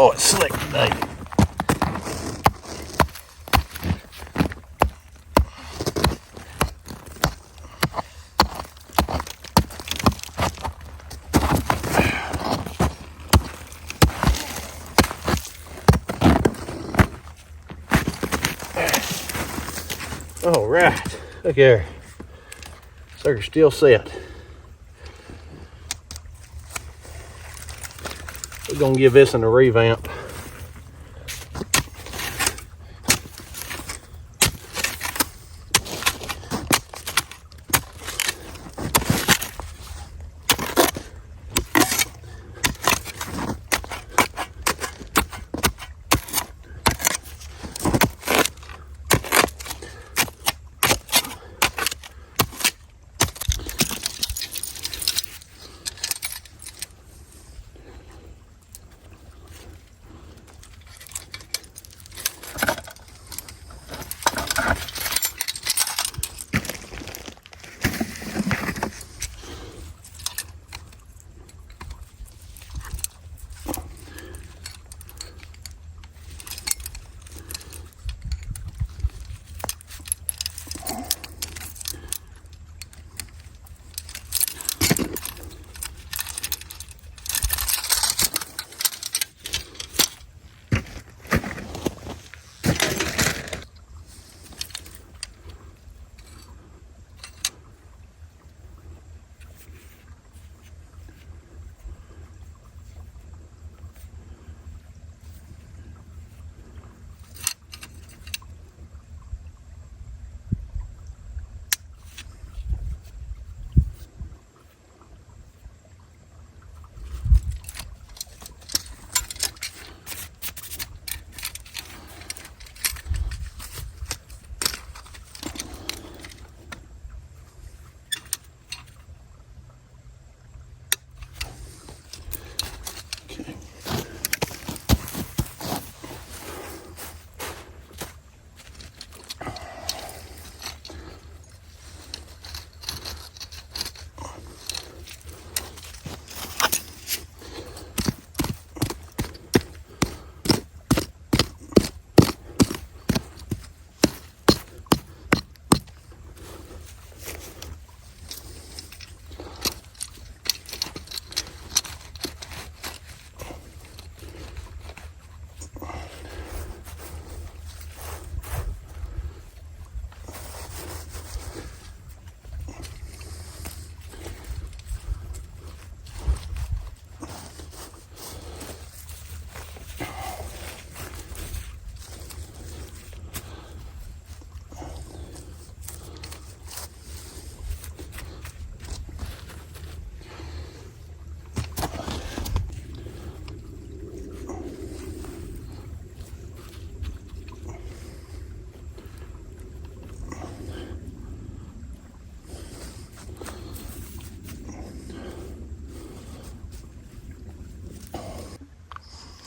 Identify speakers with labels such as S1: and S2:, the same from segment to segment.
S1: Oh, it's slick today. All right, look here. Sucker's still set. We're gonna give this a revamp.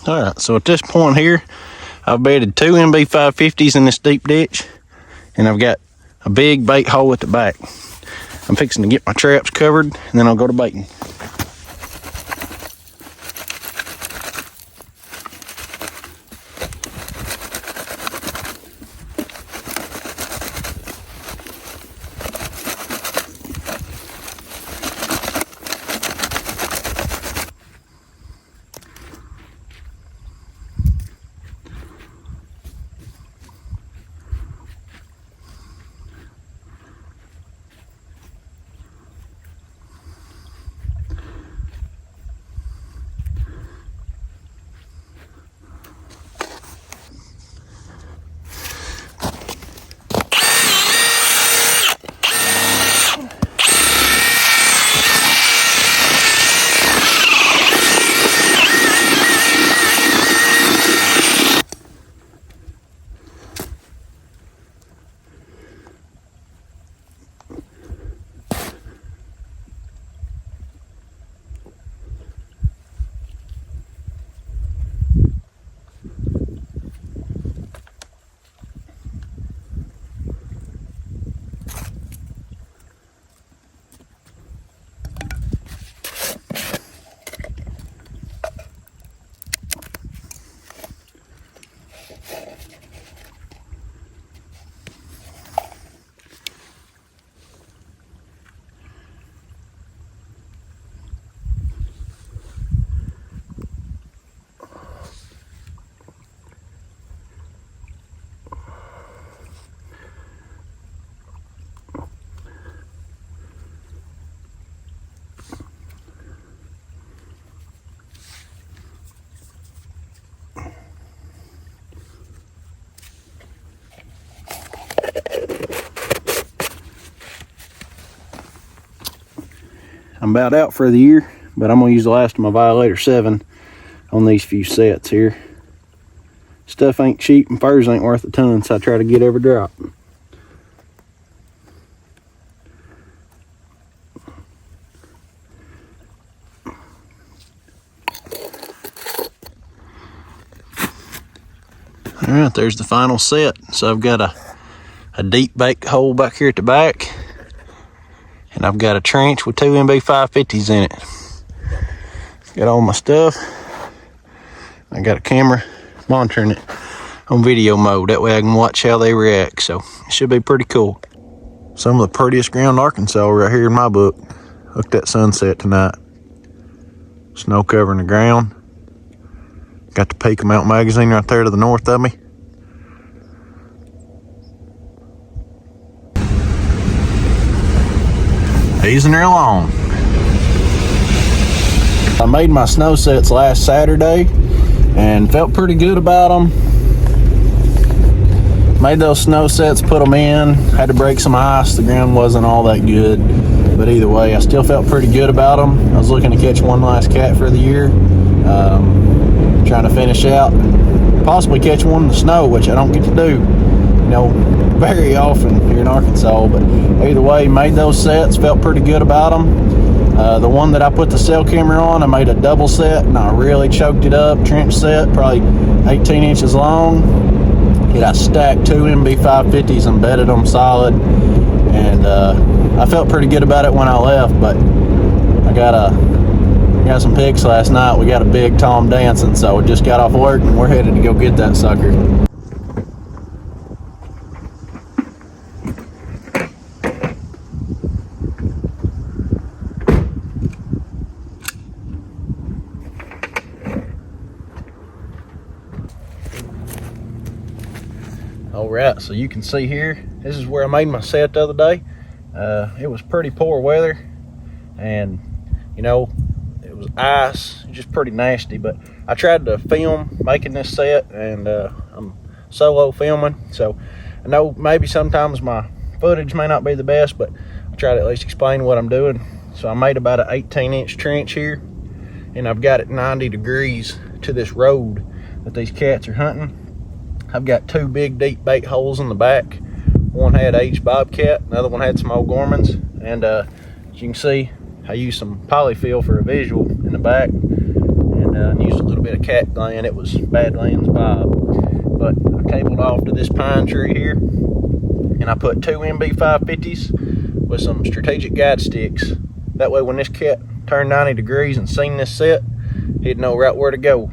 S1: All right, so at this point here, I've bedded 2 MB550s in this deep ditch, and I've got a big bait hole at the back. I'm fixing to get my traps covered, and then I'll go to baiting. I'm about out for the year, but I'm gonna use the last of my Violator 7 on these few sets here. Stuff ain't cheap and furs ain't worth a ton, so I try to get every drop. All right, there's the final set. So I've got a deep bake hole back here at the back, and I've got a trench with 2 MB 550s in it. Got all my stuff. I got a camera monitoring it on video mode. That way I can watch how they react. So it should be pretty cool. Some of the prettiest ground in Arkansas right here in my book. Look at that sunset tonight. Snow covering the ground. Got the peak of Mount Magazine right there to the north of me. Easing her along. I made my snow sets last Saturday and felt pretty good about them. Made those snow sets, put them in, had to break some ice. The ground wasn't all that good, but either way, I still felt pretty good about them. I was looking to catch one last cat for the year. Trying to finish out, possibly catch one in the snow, which I don't get to do, you know, very often here in Arkansas. But either way, made those sets, felt pretty good about them. The one that I put the cell camera on, I made a double set, and I really choked it up. Trench set, probably 18 inches long. I stacked 2 MB 550s and bedded them solid, and I felt pretty good about it when I left. But I got some pics last night. We got a big Tom dancing, so we just got off work and we're headed to go get that sucker. All right, so you can see here, this is where I made my set the other day. It was pretty poor weather, and you know, it was ice, just pretty nasty. But I tried to film making this set, and I'm solo filming, so I know maybe sometimes my footage may not be the best, but I try to at least explain what I'm doing. So I made about an 18-inch trench here, and I've got it 90 degrees to this road that these cats are hunting. I've got 2 big deep bait holes in the back. One had H Bobcat, another one had some old Gormans, and as you can see, I used some polyfill for a visual in the back, and used a little bit of cat gland. It was Badlands Bob, but I cabled off to this pine tree here, and I put 2 MB 550s with some strategic guide sticks. That way when this cat turned 90 degrees and seen this set, he'd know right where to go.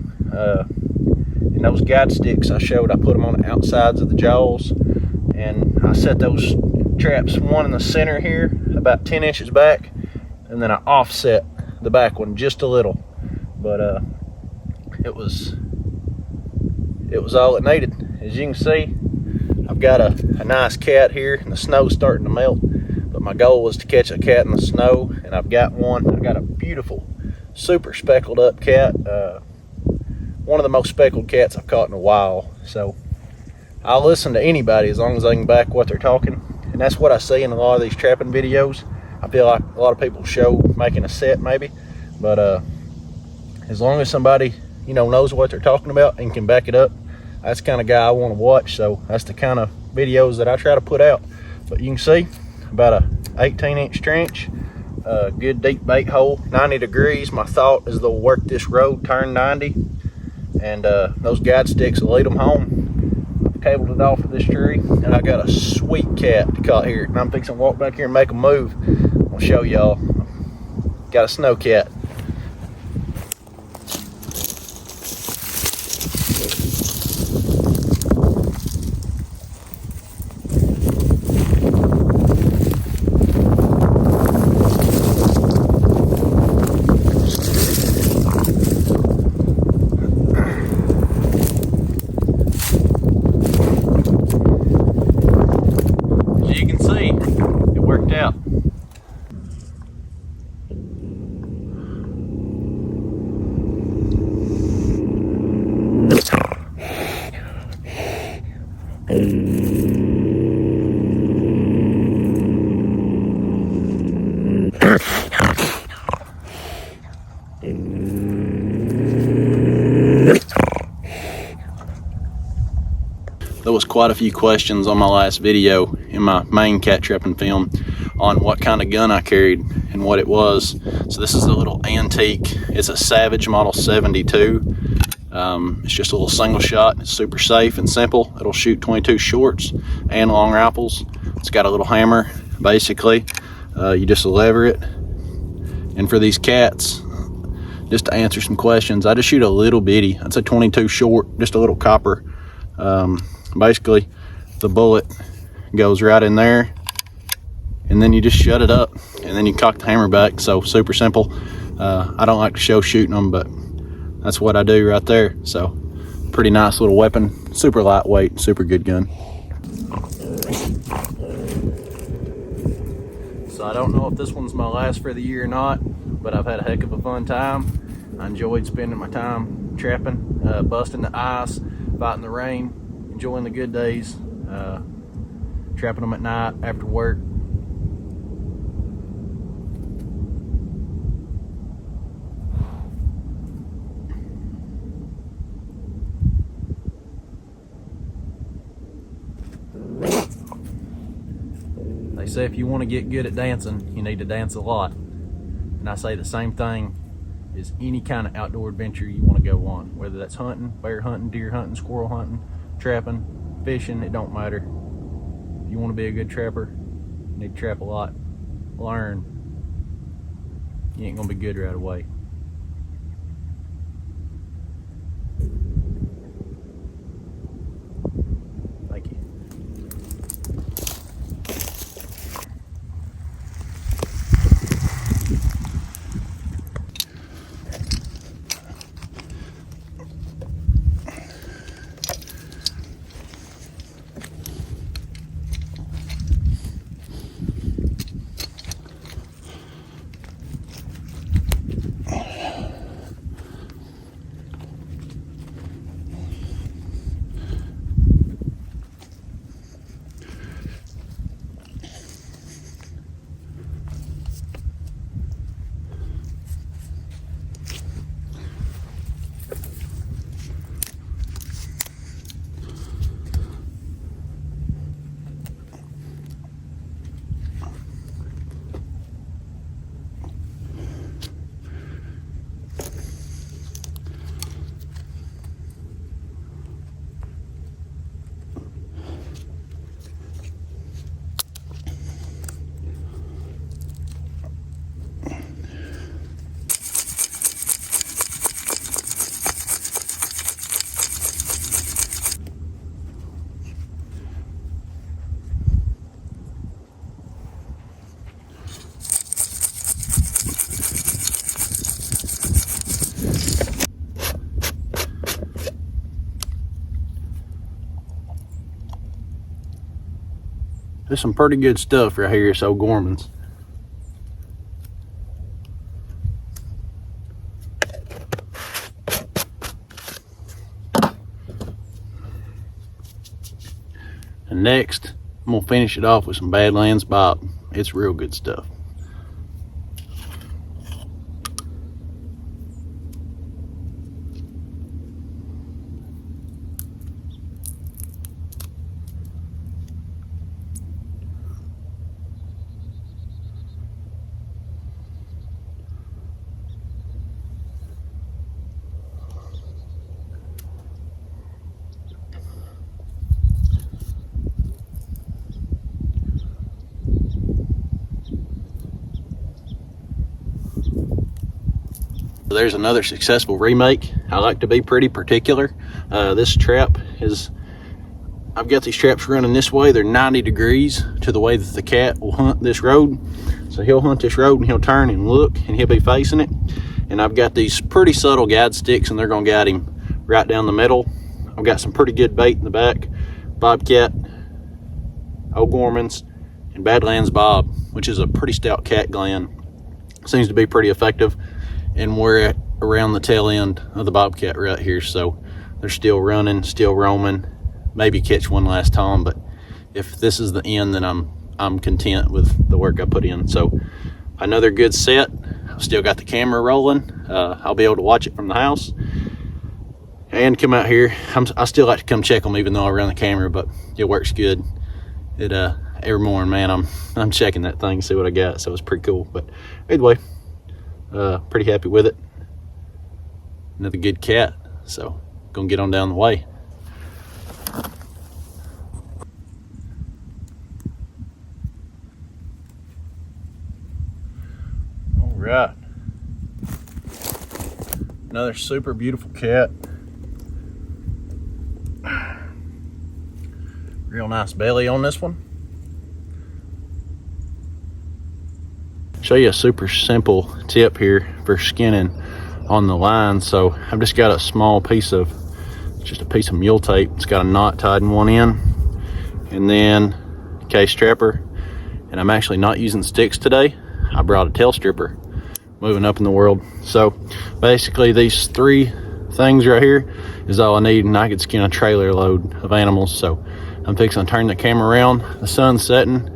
S1: And those guide sticks I showed, I put them on the outsides of the jaws, and I set those traps, one in the center here, about 10 inches back, and then I offset the back one just a little. But it was all it needed. As you can see, I've got a nice cat here, and the snow's starting to melt, but my goal was to catch a cat in the snow, and I've got one. I've got a beautiful, super speckled up cat. One of the most speckled cats I've caught in a while. So I'll listen to anybody as long as they can back what they're talking. And that's what I see in a lot of these trapping videos. I feel like a lot of people show making a set maybe, but as long as somebody, you know, knows what they're talking about and can back it up, that's the kind of guy I want to watch. So that's the kind of videos that I try to put out. But you can see about a 18-inch trench, good deep bait hole, 90 degrees. My thought is they'll work this road, turn 90, and those guide sticks will lead them home. I've cabled it off of this tree, and I got a sweet cat to caught here, and I'm fixing to walk back here and make a move. I'll show y'all. Got a snow cat. Out. quite a few questions on my last video in my main cat trapping film on what kind of gun I carried and what it was. So this is a little antique. It's a Savage Model 72. It's just a little single shot. It's super safe and simple. It'll shoot 22 shorts and long rifles. It's got a little hammer, basically. You just lever it. And for these cats, just to answer some questions, I just shoot a little bitty. That's a 22 short, just a little copper. Basically, the bullet goes right in there, and then you just shut it up, and then you cock the hammer back. So super simple. I don't like to show shooting them, but that's what I do right there. So pretty nice little weapon, super lightweight, super good gun. So I don't know if this one's my last for the year or not, but I've had a heck of a fun time. I enjoyed spending my time trapping, busting the ice, fighting the rain, enjoying the good days, trapping them at night after work. They say if you want to get good at dancing, you need to dance a lot. And I say the same thing is any kind of outdoor adventure you want to go on, whether that's hunting, bear hunting, deer hunting, squirrel hunting, trapping, fishing, it don't matter. If you want to be a good trapper, you need to trap a lot, learn. You ain't gonna be good right away. Thank you. There's some pretty good stuff right here, so Gorman's. And next, I'm gonna finish it off with some Badlands Bob. It's real good stuff. There's another successful remake. I like to be pretty particular. This trap is, I've got these traps running this way. They're 90 degrees to the way that the cat will hunt this road. So he'll hunt this road and he'll turn and look and he'll be facing it. And I've got these pretty subtle guide sticks and they're gonna guide him right down the middle. I've got some pretty good bait in the back. Bobcat, Old Gorman's, and Badlands Bob, which is a pretty stout cat gland. Seems to be pretty effective. And we're around the tail end of the Bobcat right here, so they're still running, still roaming. Maybe catch one last time, but if this is the end, then I'm content with the work I put in. So another good set. I've still got the camera rolling. I'll be able to watch it from the house. and come out here. I still like to come check them even though I run the camera, but it works good. It every morning, man, I'm checking that thing, see what I got. So it's pretty cool. But either way, pretty happy with it. Another good cat. So gonna get on down the way. All right, another super beautiful cat. Real nice belly on this one. Show you a super simple tip here for skinning on the line. So I've just got a small piece of, just a piece of mule tape. It's got a knot tied in one end, and then case strapper. And I'm actually not using sticks today. I brought a tail stripper, moving up in the world. So basically these 3 things right here is all I need, and I could skin a trailer load of animals. So I'm fixing to turn the camera around. The sun's setting,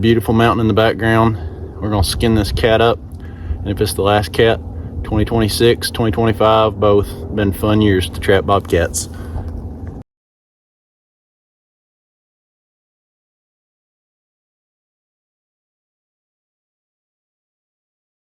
S1: beautiful mountain in the background. We're gonna skin this cat up, and if it's the last cat, 2026, 2025, both been fun years to trap bobcats.